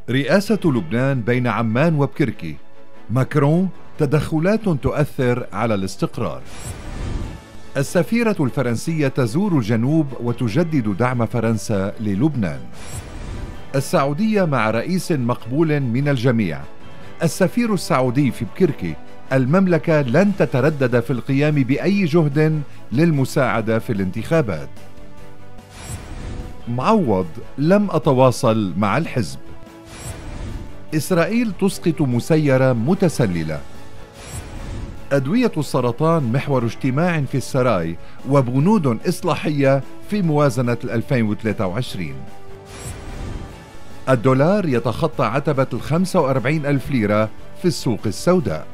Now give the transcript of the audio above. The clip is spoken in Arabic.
رئاسة لبنان بين عمان وبكركي. ماكرون: تدخلات تؤثر على الاستقرار. السفيرة الفرنسية تزور الجنوب وتجدد دعم فرنسا للبنان. السعودية مع رئيس مقبول من الجميع. السفير السعودي في بكركي: المملكة لن تتردد في القيام بأي جهد للمساعدة في الانتخابات. معوض: لم أتواصل مع الحزب. إسرائيل تسقط مسيرة متسللة. أدوية السرطان محور اجتماع في السراي وبنود إصلاحية في موازنة 2023. الدولار يتخطى عتبة 45,000 ليرة في السوق السوداء.